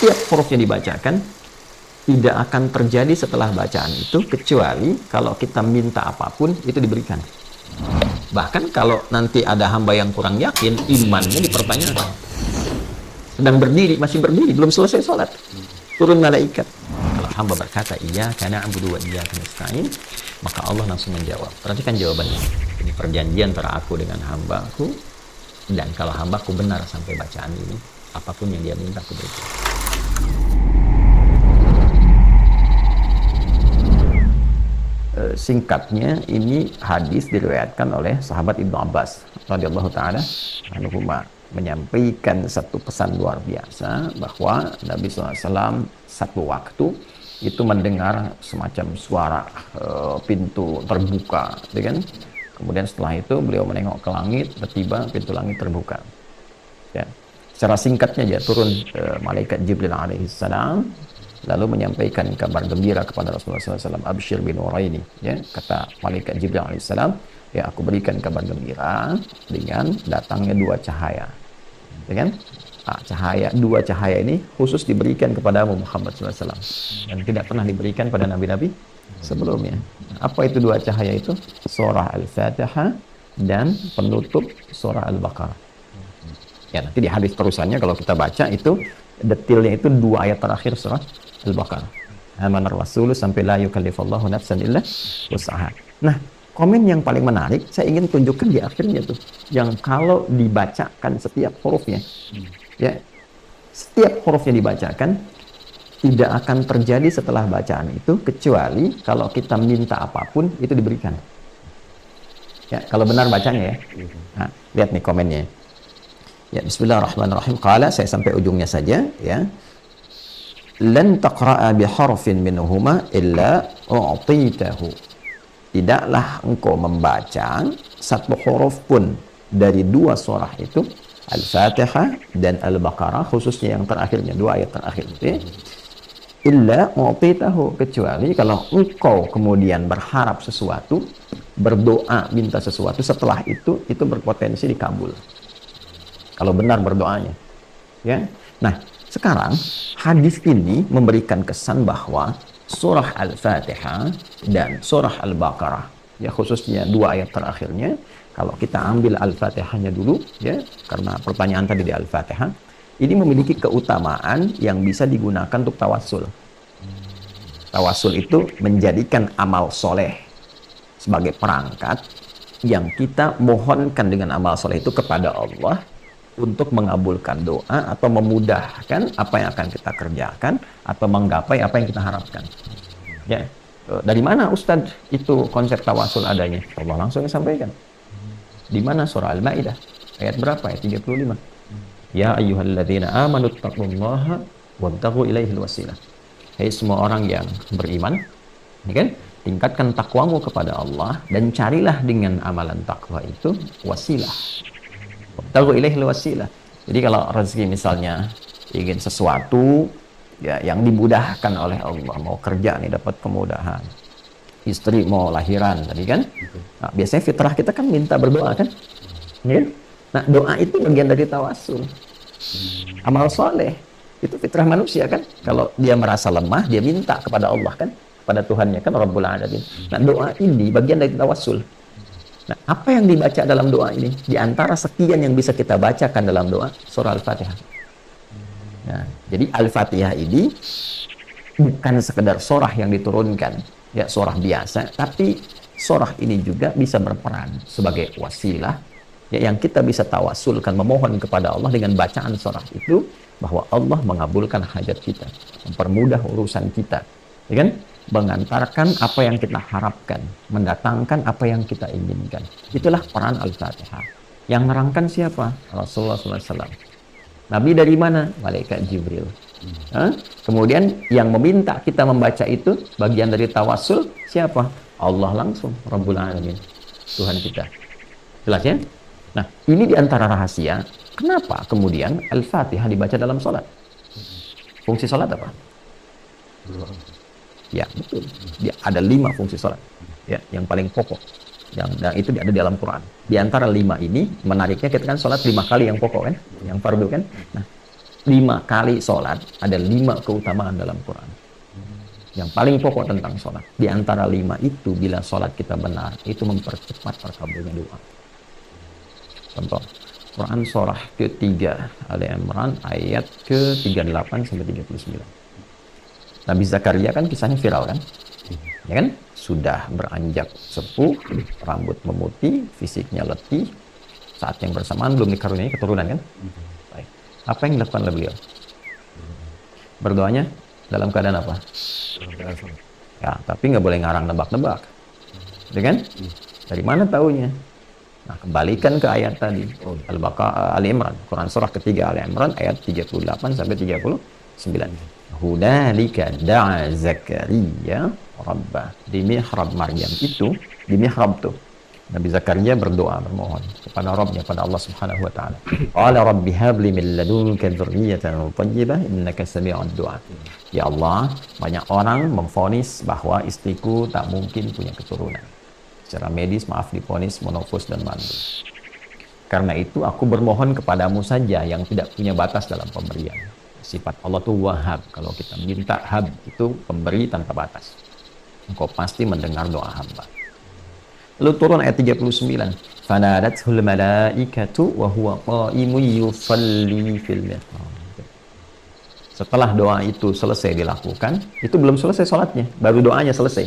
setiap huruf yang dibacakan tidak akan terjadi setelah bacaan itu kecuali kalau kita minta apapun itu diberikan. Bahkan kalau nanti ada hamba yang kurang yakin, imannya dipertanyakan. Sedang berdiri, masih berdiri, belum selesai sholat, turun malaikat. Kalau hamba berkata iyyaka na'budu wa iyyaka nasta'in, maka Allah langsung menjawab. Perhatikan jawabannya. Ini perjanjian antara aku dengan hambaku, dan kalau hambaku benar sampai bacaan ini, apapun yang dia minta aku berikan. Singkatnya, ini hadis diriwayatkan oleh sahabat Ibnu Abbas radhiyallahu taala anhuma, menyampaikan satu pesan luar biasa bahwa Nabi SAW satu waktu itu mendengar semacam suara pintu terbuka, kan? Kemudian setelah itu beliau menengok ke langit, tiba-tiba pintu langit terbuka. Ya. Secara singkatnya dia turun malaikat Jibril alaihissalam, lalu menyampaikan kabar gembira kepada Rasulullah SAW. Abshir bin Nuraini, ya, kata malaikat Jibril alaihissalam, ya aku berikan kabar gembira dengan datangnya dua cahaya, ya kan? Dua cahaya ini khusus diberikan kepada Muhammad SAW dan tidak pernah diberikan pada nabi-nabi sebelumnya. Apa itu dua cahaya itu? Surah Al-Fatihah dan penutup surah Al-Baqarah. Ya, nanti di hadis terusannya kalau kita baca itu detailnya itu dua ayat terakhir surah Al-Baqarah. Amanar Rasul sampai la yukallifullahu nafsan illa wus'aha. Nah, komen yang paling menarik saya ingin tunjukkan di akhirnya tuh, yang kalau dibacakan setiap hurufnya, ya, setiap hurufnya dibacakan tidak akan terjadi setelah bacaan itu kecuali kalau kita minta apapun itu diberikan. Ya, kalau benar bacanya ya. Nah, lihat nih komennya. Ya, bismillahirrahmanirrahim. Qala, saya sampai ujungnya saja, ya. Lan taqra'a bi harfin minhuma illa u'titahu. Tidaklah engkau membaca satu huruf pun dari dua surah itu, Al-Fatihah dan Al-Baqarah, khususnya yang terakhirnya, dua ayat terakhir itu, ya. Illa u'titahu, kecuali kalau engkau kemudian berharap sesuatu, berdoa minta sesuatu, setelah itu berpotensi dikabul kalau benar berdoanya, ya. Nah, sekarang hadis ini memberikan kesan bahwa surah Al-Fatihah dan surah Al-Baqarah, ya, khususnya dua ayat terakhirnya, kalau kita ambil Al-Fatihahnya dulu, ya, karena pertanyaan tadi di Al-Fatihah, ini memiliki keutamaan yang bisa digunakan untuk tawassul. Tawassul itu menjadikan amal soleh sebagai perangkat yang kita mohonkan dengan amal soleh itu kepada Allah untuk mengabulkan doa atau memudahkan apa yang akan kita kerjakan atau menggapai apa yang kita harapkan. Ya, dari mana Ustadz itu konsep tawassul adanya? Allah langsung sampaikan. Di mana? Surah Al-Maidah ayat berapa? Ayat 35. Ya ayyuhalladzina amanu taqullaha wabtaghu ilaihil wasilah. Hai semua orang yang beriman, ya kan? Tingkatkan takwamu kepada Allah dan carilah dengan amalan takwa itu wasilah. Wabtaghu ilaihil wasilah. Jadi kalau rezeki misalnya ingin sesuatu, ya, yang dimudahkan oleh Allah, mau kerja nih dapat kemudahan, istri mau lahiran tadi kan, nah, biasanya fitrah kita kan minta berdoa kan, ya? Nah, doa itu bagian dari tawassul, amal soleh, itu fitrah manusia kan, kalau dia merasa lemah dia minta kepada Allah kan, kepada Tuhannya kan, Rabbul Alamin. Nah, doa ini bagian dari tawassul. Nah, apa yang dibaca dalam doa ini? Di antara sekian yang bisa kita bacakan dalam doa, surah Al-Fatihah. Nah, jadi Al-Fatihah ini bukan sekedar surah yang diturunkan, ya, surah biasa, tapi surah ini juga bisa berperan sebagai wasilah, ya, yang kita bisa tawassulkan, memohon kepada Allah dengan bacaan surah itu, bahwa Allah mengabulkan hajat kita, mempermudah urusan kita, ya kan? Mengantarkan apa yang kita harapkan, mendatangkan apa yang kita inginkan. Itulah peran Al-Fatihah. Yang nerangkan siapa? Rasulullah SAW. Nabi dari mana? Malaikat Jibril. Kemudian yang meminta kita membaca itu, bagian dari tawassul, siapa? Allah langsung, Rabbul Alamin, Tuhan kita. Jelas ya? Nah, ini diantara rahasia kenapa kemudian Al-Fatihah dibaca dalam sholat. Fungsi sholat apa? Ya, betul. Dia ada 5 fungsi sholat, ya, yang paling pokok, dan itu ada di dalam Quran. Di antara 5 ini, menariknya kita kan sholat 5 kali yang pokok kan, yang fardu kan. Nah, 5 kali sholat, ada 5 keutamaan dalam Quran. Yang paling pokok tentang sholat. Di antara 5 itu, bila sholat kita benar, itu mempercepat terkabulnya doa. Contoh, Quran surah ketiga Ali Imran ayat ke-38 sampai 39. Nabi Zakaria kan kisahnya viral kan? Ya kan? Sudah beranjak sepuh, rambut memutih, fisiknya letih, saat yang bersamaan belum dikaruniai keturunan kan? Baik. Apa yang dilakukan oleh beliau? Berdoanya dalam keadaan apa? Ya, tapi nggak boleh ngarang nebak-nebak. Ya kan? Dari mana taunya? Nah, kembalikan ke ayat tadi. Al-Baqarah, Ali Imran, Quran surah ketiga Ali Imran ayat 38 sampai 39. Hunalika da'a Zakaria rabbah. Di mihrab Maryam itu, di mihrab tuh Nabi Zakaria berdoa, bermohon kepada Rabbnya, pada Allah Subhanahu wa taala. Qala rabbi habli min ladunka dzurriyyatan thayyibah innaka sami'ud du'a. Ya Allah, banyak orang memvonis bahwa istriku tak mungkin punya keturunan. Secara medis, maaf, divonis monofus dan mandu. Karena itu aku bermohon kepadamu saja yang tidak punya batas dalam pemberian. Sifat Allah tuh wahab. Kalau kita minta hab, itu pemberi tanpa batas. Engkau pasti mendengar doa hamba. Lalu turun ayat 39. Fanadathul malaikatu wa huwa qa'imun yusalli fil mihrab. Setelah doa itu selesai dilakukan, itu belum selesai sholatnya, baru doanya selesai.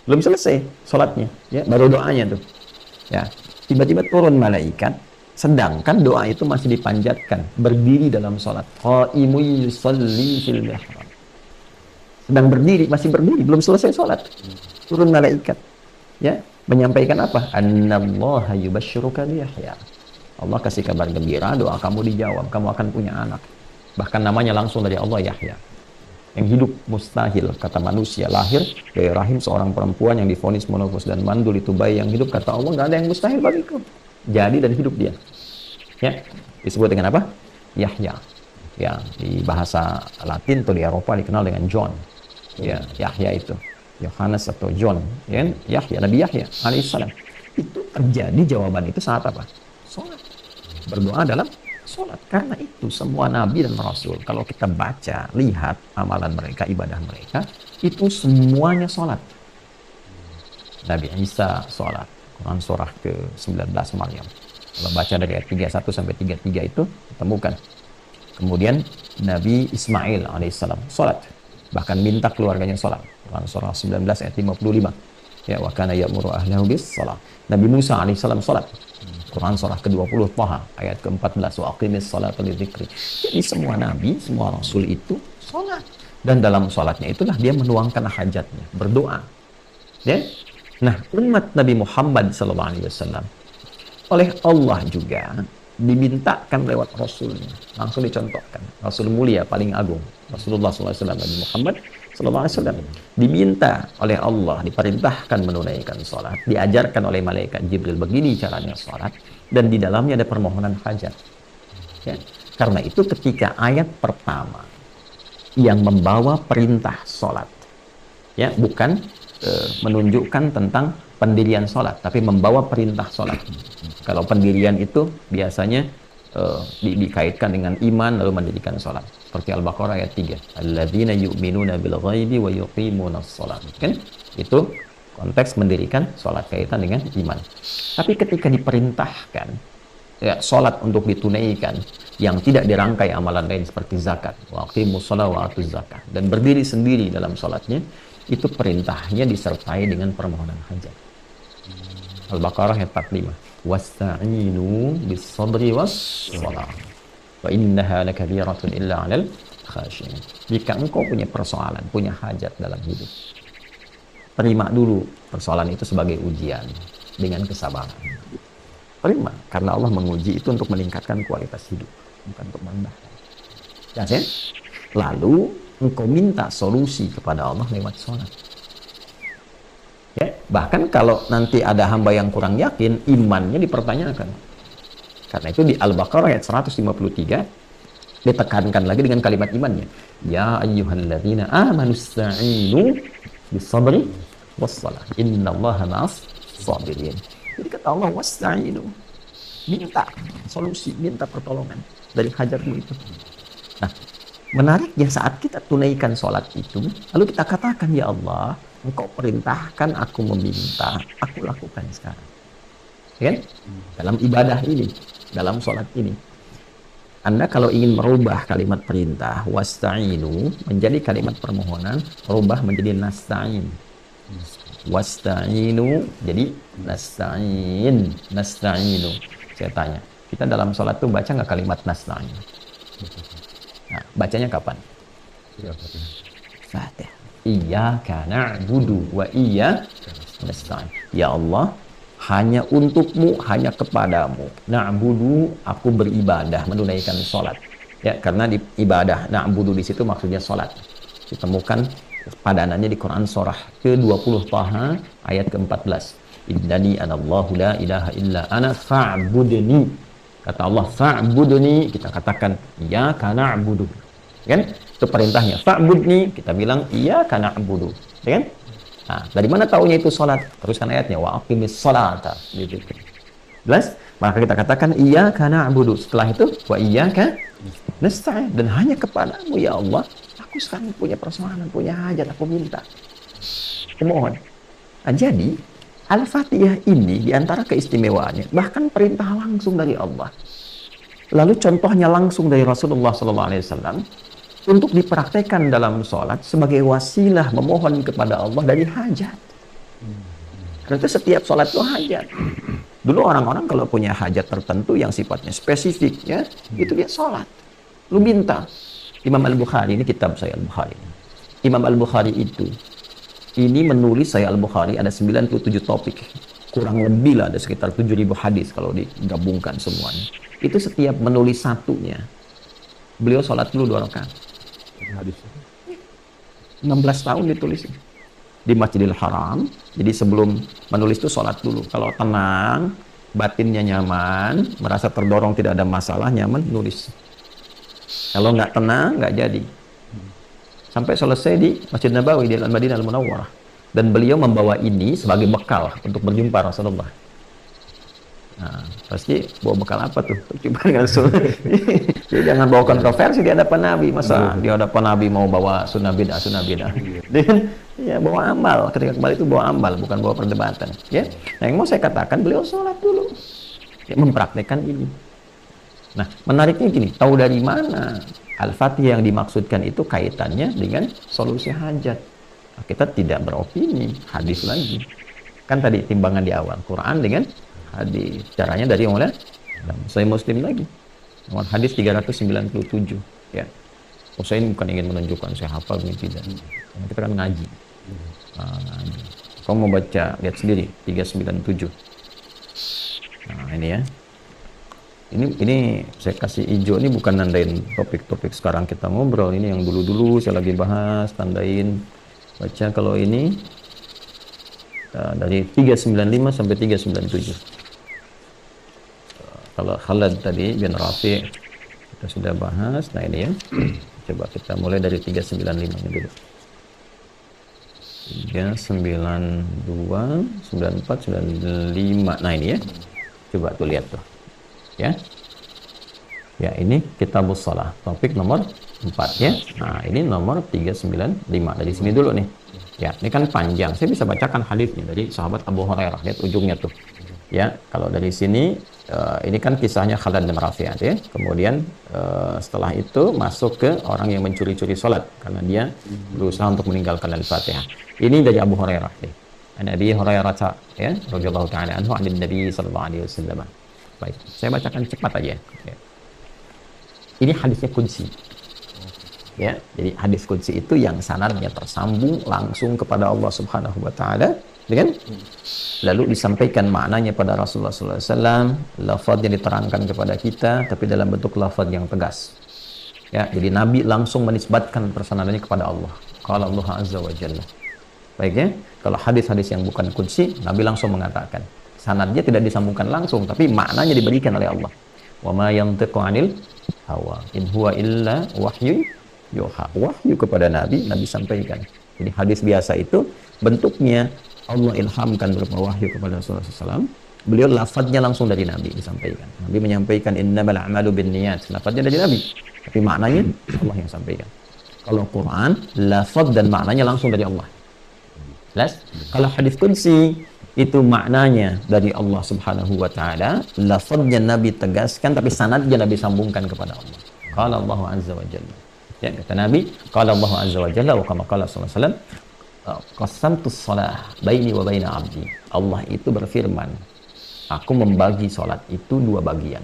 Belum selesai sholatnya, ya, baru doanya tuh. Ya, tiba-tiba turun malaikat, sedangkan doa itu masih dipanjatkan, berdiri dalam sholat. Qa'imun yusalli fil mihrab. Sedang berdiri, masih berdiri, belum selesai sholat. Turun malaikat, ya, menyampaikan apa? Annallaha yubashshiruka bi Yahya. Allah kasih kabar gembira, doa kamu dijawab, kamu akan punya anak. Bahkan namanya langsung dari Allah, Yahya. Yang hidup mustahil, kata manusia, lahir dari rahim seorang perempuan yang divonis monofus dan mandul, itu bayi yang hidup, kata Allah, nggak ada yang mustahil bagiku. Jadi dan hidup dia. Ya, disebut dengan apa? Yahya. Ya, di bahasa Latin atau di Eropa dikenal dengan John. Ya, Yahya itu. Yohanes atau John, ya, Yahya, Nabi Yahya alaihissalam. Itu terjadi jawaban itu saat apa? Sholat. Berdoa dalam sholat. Karena itu semua nabi dan rasul, kalau kita baca, lihat amalan mereka, ibadah mereka, itu semuanya sholat. Nabi Isa sholat. Quran surah ke-19 Maryam. Kalau baca dari ayat 31 sampai 33 itu temukan. Kemudian Nabi Ismail alaihissalam sholat. Bahkan minta keluarganya sholat. Quran surah 19 ayat 55. Ya, wa kana ya'muru ahlahu bis shalah. Nabi Musa alaihissalam sholat. Quran surah ke-20 Thaha ayat ke-14, wa aqimis sholata lidzikri. Jadi semua nabi, semua rasul itu sholat. Dan dalam sholatnya itulah dia menuangkan hajatnya, berdoa. Ya. Nah, umat Nabi Muhammad SAW oleh Allah juga dimintakan lewat Rasulnya. Langsung dicontohkan. Rasul mulia paling agung, Rasulullah SAW, Nabi Muhammad SAW, diminta oleh Allah, diperintahkan menunaikan sholat, diajarkan oleh malaikat Jibril begini caranya sholat, dan di dalamnya ada permohonan hajat. Ya. Karena itu ketika ayat pertama yang membawa perintah sholat, ya, bukan menunjukkan tentang pendirian sholat, tapi membawa perintah sholat. Kalau pendirian itu biasanya dikaitkan dengan iman lalu mendirikan sholat. Seperti Al-Baqarah ayat 3. Alladzina yu'minuna bil ghaibi wa yuqimunas sholat. Kan? Itu konteks mendirikan sholat, kaitan dengan iman. Tapi ketika diperintahkan ya, sholat untuk ditunaikan yang tidak dirangkai amalan lain seperti zakat, wa aqimus sholat wa atuz zakat, dan berdiri sendiri dalam sholatnya, itu perintahnya disertai dengan permohonan hajat. Al-Baqarah ayat 45. Wasta'inu bis-sabri was-shalah. Wa innaha lakabiratun illa 'alal khashiyin. Jika engkau punya persoalan, punya hajat dalam hidup, terima dulu persoalan itu sebagai ujian dengan kesabaran. Terima, karena Allah menguji itu untuk meningkatkan kualitas hidup, bukan untuk merendahkan. Ya, lalu engkau minta solusi kepada Allah lewat sholat. Ya, bahkan kalau nanti ada hamba yang kurang yakin, imannya dipertanyakan. Karena itu di Al-Baqarah ayat 153 ditekankan lagi dengan kalimat imannya. Ya ayyuhalladzina amanu ista'inu bis-sabri was-shalah. Innallaha ma'as sabirin. Jadi kata Allah, wasta'inu. Minta solusi, minta pertolongan dari hajatmu itu. Nah, menariknya saat kita tunaikan sholat itu, lalu kita katakan, ya Allah, Engkau perintahkan aku meminta, aku lakukan sekarang. Ya kan? Dalam ibadah ini, dalam sholat ini. Anda kalau ingin merubah kalimat perintah, wasta'inu, menjadi kalimat permohonan, rubah menjadi nasta'in. Wasta'inu, jadi nasta'in, nasta'inu. Saya tanya, kita dalam sholat tuh baca nggak kalimat nasta'in? Nah, bacanya kapan? Fatihah. Iyyaka na'budu wa iyyaka nasta'in. Ya Allah, hanya untukmu, hanya kepadamu. Na'budu, aku beribadah, menunaikan sholat. Ya, karena di ibadah na'budu di situ maksudnya sholat. Ditemukan padanannya di Quran surah ke-20 Taha ayat ke-14. Innani anallahu la ilaha illa ana fa'budni. Kata Allah fa'budni, kita katakan iyyaka na'budu. Kan? Itu perintahnya. Fa'budni, kita bilang iyyaka na'budu. Ya kan? Nah, dari mana taunya itu sholat? Teruskan ayatnya, wa aqimis sholata. Gitu. Jelas? Maka kita katakan iyyaka na'budu. Setelah itu wa iyyaka nasta'in, dan hanya kepadamu ya Allah aku sekarang punya persoalan, punya hajat, aku minta, aku mohon. Nah, jadi Al-Fatihah ini diantara keistimewaannya bahkan perintah langsung dari Allah, lalu contohnya langsung dari Rasulullah SAW untuk dipraktekkan dalam sholat sebagai wasilah memohon kepada Allah dari hajat. Karena itu setiap sholat itu hajat. Dulu orang-orang kalau punya hajat tertentu yang sifatnya spesifik, ya, itu dia sholat. Lu minta. Imam Al-Bukhari, ini kitab saya Al-Bukhari. Imam Al-Bukhari itu, ini menulis saya Al-Bukhari ada 97 topik. Kurang lebih lah ada sekitar 7.000 hadis kalau digabungkan semuanya. Itu setiap menulis satunya, beliau sholat dulu 2 rakaat. Hadis 16 tahun ditulis di Masjidil Haram. Jadi sebelum menulis itu sholat dulu. Kalau tenang, batinnya nyaman, merasa terdorong tidak ada masalah, nyaman, nulis. Kalau nggak tenang, nggak jadi. Sampai selesai di Masjid Nabawi di Al-Madinah Al-Munawwarah. Dan beliau membawa ini sebagai bekal untuk berjumpa Rasulullah. Nah, pasti bawa bekal apa tuh? Coba Rasul. Jadi jangan bawa kontroversi di hadapan Nabi. Masa di hadapan Nabi mau bawa sunnah bid'ah, sunnah bid'ah. Dan ya bawa amal. Ketika kembali itu bawa amal, bukan bawa perdebatan. Ya. Nah, yang mau saya katakan, beliau sholat dulu. Ya, mempraktekkan ini. Nah, menariknya gini, tahu dari mana Al-Fatihah yang dimaksudkan itu kaitannya dengan solusi hajat? Nah, kita tidak beropini, hadis lagi. Kan tadi timbangan di awal, Quran dengan hadis. Caranya dari yang mana? Saya Muslim lagi. Nomor hadis 397. Ya. Saya ini bukan ingin menunjukkan saya hafal ini, tidak. Karena kita kan ngaji. Nah, ngaji. Kamu mau baca, lihat sendiri 397. Nah, ini ya. Ini saya kasih hijau, ini bukan nandain topik-topik sekarang kita ngobrol, ini yang dulu-dulu saya lagi bahas, tandain. Baca kalau ini dari 395 sampai 397. Kalau Khalad tadi bin Rafi kita sudah bahas. Nah ini ya, coba kita mulai dari 395 dulu. 392, 94, 95. Nah ini ya, coba tuh lihat tuh. Ya, ya ini Kitabus Shalah, topik nomor 4 ya. Nah ini nomor 395, dari sini dulu nih. Ya, ini kan panjang, saya bisa bacakan hadisnya dari sahabat Abu Hurairah, lihat ujungnya tuh. Ya, kalau dari sini ini kan kisahnya Khalad bin Rafi' ya. Kemudian setelah itu masuk ke orang yang mencuri-curi sholat karena dia berusaha untuk meninggalkan Al-Fatihah. Ini dari Abu Hurairah ya. Nabi Hurairah ya, radhiyallahu ta'ala anhu, an Nabi sallallahu alaihi wasallam. Baik, saya bacakan cepat aja. Ya. Ini hadisnya qudsi. Ya, jadi hadis qudsi itu yang sanadnya tersambung langsung kepada Allah Subhanahu wa taala, dengan lalu disampaikan maknanya pada Rasulullah sallallahu alaihi wasallam, lafaznya diterangkan kepada kita tapi dalam bentuk lafaz yang tegas. Ya, jadi Nabi langsung menisbatkan persanadannya kepada Allah. Qala Allah azza wa jalla. Baik ya, kalau hadis-hadis yang bukan qudsi, Nabi langsung mengatakan. Sanadnya tidak disambungkan langsung, tapi maknanya diberikan oleh Allah. Wa ma yantiqu 'anil hawa in huwa illa wahyu yuha. Wahyu kepada Nabi, Nabi sampaikan. Jadi hadis biasa itu bentuknya Allah ilhamkan berupa wahyu kepada Rasulullah SAW. Beliau lafadznya langsung dari Nabi disampaikan. Nabi menyampaikan innamal a'malu binniyat. Lafadznya dari Nabi. Tapi maknanya Allah yang sampaikan. Kalau Quran, lafaz dan maknanya langsung dari Allah. Jelas? Kalau hadis qudsi, itu maknanya dari Allah Subhanahu wa taala, lafaznya Nabi tegaskan tapi sanadnya Nabi sambungkan kepada Allah. Qala Allah azza wa jalla. Ya, kata Nabi, qala Allah azza wa jalla wa kama qala sallallahu alaihi wasallam, qasamtus shalah baini wa baina 'abdi. Allah itu berfirman, aku membagi salat itu dua bagian,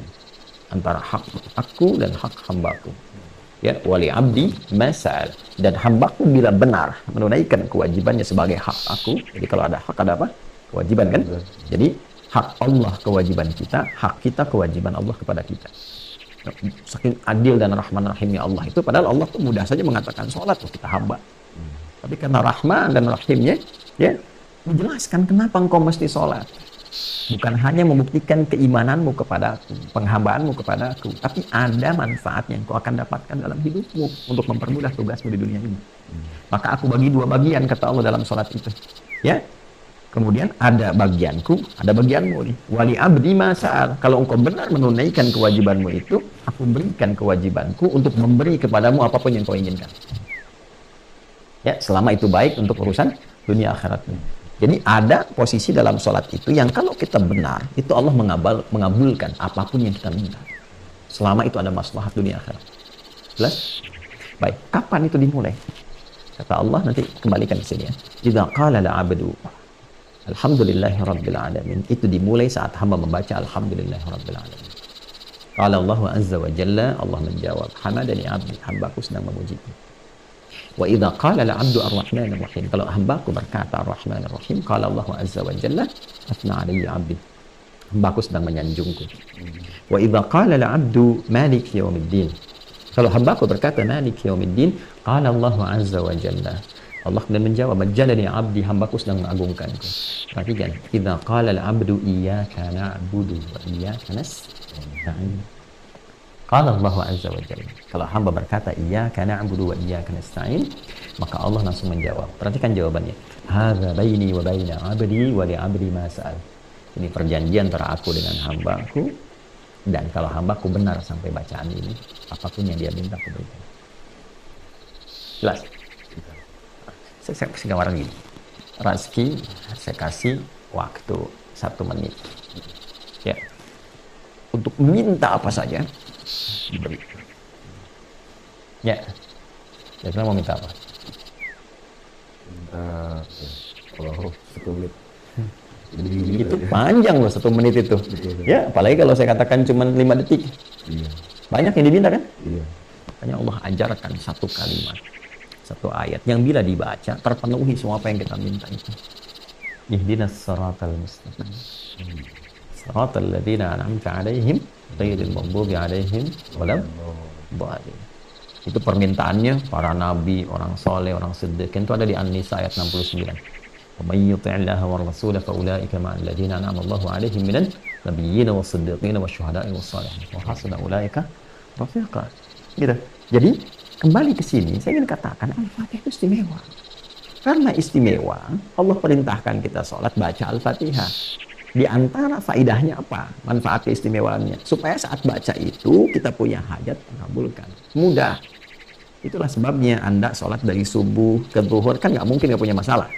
antara hak aku dan hak hambaku. Ya, wali abdi masal, dan hambaku bila benar menunaikan kewajibannya sebagai hak aku. Jadi kalau ada hak ada apa? Kewajiban kan? Jadi hak Allah kewajiban kita, hak kita kewajiban Allah kepada kita. Saking adil dan rahman rahimnya Allah itu, padahal Allah tuh mudah saja mengatakan sholat tuh kita hamba. Tapi karena rahman dan rahimnya, ya menjelaskan kenapa engkau mesti sholat. Bukan hanya membuktikan keimananmu kepada aku, penghambaanmu kepada aku, tapi ada manfaat yang kau akan dapatkan dalam hidupmu untuk mempermudah tugasmu di dunia ini. Maka aku bagi dua bagian, kata Allah dalam sholat itu. Ya, kemudian ada bagianku, ada bagianmu nih. Wali abdi masal. Kalau engkau benar menunaikan kewajibanmu itu, aku berikan kewajibanku untuk memberi kepadamu apapun yang kau inginkan. Ya, selama itu baik untuk urusan dunia akhiratmu. Jadi ada posisi dalam sholat itu yang kalau kita benar, itu Allah mengabulkan apapun yang kita minta. Selama itu ada maslahat dunia akhirat. Jelas? Baik, kapan itu dimulai? Kata Allah, nanti kembalikan di sini ya. Idza qala al-'abdu alhamdulillahirabbil alamin. Itu dimulai saat hamba membaca alhamdulillahirabbil alamin. Qala Allah azza wa jalla, Allah menjawab, hamadani 'abdi, hambaku sedang memujiku. Wa idza qala al-'abdu ar-rahmanir rahim. Kalau hambaku berkata ar-rahmanir rahim, qala Allah azza wa jalla, athna 'alayya 'abdi. Hambaku sedang menyanjungku. Wa idza qala al-'abdu maliki yaumiddin. Kalau hambaku berkata maliki yaumiddin, qala Allah azza wa jalla, Allah kemudian menjawab, majjadani 'abdi, hambaku sedang mengagungkanku. Perhatikan, idza qala al-'abdu iyyaka na'budu wa iyyaka nasta'in. Qala Allah azza wa jalla. Kalau hamba berkata iyyaka na'budu wa iyyaka nasta'in, maka Allah langsung menjawab. Perhatikan jawabannya. Hadza baini wa baina 'abdi wa li 'abdi ma sa'al. Ini perjanjian antara aku dengan hambaku, dan kalau hambaku benar sampai bacaan ini, apapun yang dia minta aku berikan. Jelas? Saya kasih gambaran gini. Razki saya kasih waktu 1 menit. Ya. Untuk minta apa saja diberi. Ya. Kira-kira mau minta apa? Minta kalau 1 menit. Itu panjang loh 1 menit itu. Ya, apalagi kalau saya katakan cuma 5 detik. Iya. Banyak yang diminta kan? Iya. Makanya Allah ajarkan 1 kalimat, 1 ayat yang bila dibaca terpenuhi semua apa yang kita minta itu. Ihdinas siratal mustaqim. Siratal ladzina an'amta 'alaihim ghairil maghdubi 'alaihim waladdallin. Itu permintaannya para nabi, orang soleh, orang siddiq. Itu ada di An-Nisa ayat 69. Wa may yuti'illaha war rasula fa ulaika ma'al ladzina an'ama Allahu 'alaihim minan nabiyyin was-siddiqin wasyuhada'i was-shalihin wa hasuna ulaika rafiqa. Gitu. Jadi kembali ke sini saya ingin katakan Al-Fatihah itu istimewa. Karena istimewa, Allah perintahkan kita sholat baca Al-Fatihah. Di antara faidahnya apa? Manfaat keistimewaannya. Supaya saat baca itu kita punya hajat mengabulkan. Mudah. Itulah sebabnya Anda sholat dari subuh ke zuhur kan nggak mungkin nggak punya masalah.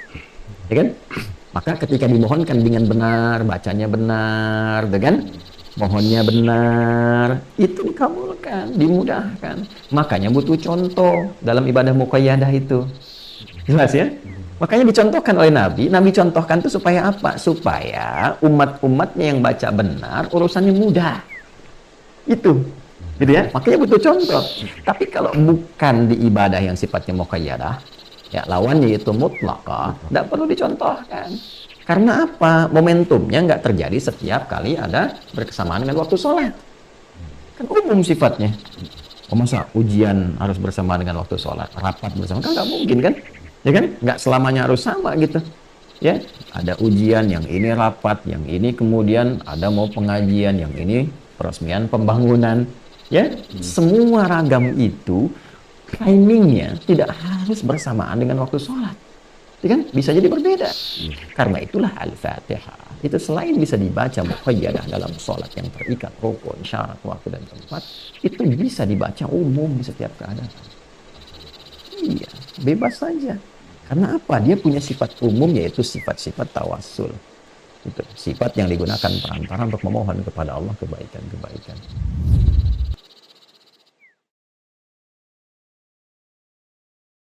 Ya kan? Maka ketika dimohonkan dengan benar, bacanya benar, kan? Mohonnya benar, itu dikabulkan, dimudahkan. Makanya butuh contoh dalam ibadah muqayyadah itu. Jelas ya? Makanya dicontohkan oleh Nabi. Nabi contohkan itu supaya apa? Supaya umat-umatnya yang baca benar, urusannya mudah. Itu. Gitu ya? Makanya butuh contoh. Tapi kalau bukan di ibadah yang sifatnya muqayyadah, ya lawannya itu mutlaqah, tidak perlu dicontohkan. Karena apa? Momentumnya nggak terjadi setiap kali ada berkesamaan dengan waktu sholat. Kan umum sifatnya. Oh, masa ujian harus bersamaan dengan waktu sholat? Rapat bersama? Kan nggak mungkin kan? Ya kan? Nggak selamanya harus sama gitu. Ya, ada ujian, yang ini rapat, yang ini kemudian ada mau pengajian, yang ini peresmian pembangunan. Ya, semua ragam itu timingnya tidak harus bersamaan dengan waktu sholat. Ya kan? Bisa jadi berbeda. Karena itulah Al-Fatihah itu selain bisa dibaca muqayyadah dalam sholat yang terikat rukun, syarat, waktu, dan tempat, itu bisa dibaca umum di setiap keadaan. Iya, bebas saja. Karena apa? Dia punya sifat umum, yaitu sifat-sifat tawassul. Itu sifat yang digunakan perantara untuk memohon kepada Allah kebaikan-kebaikan.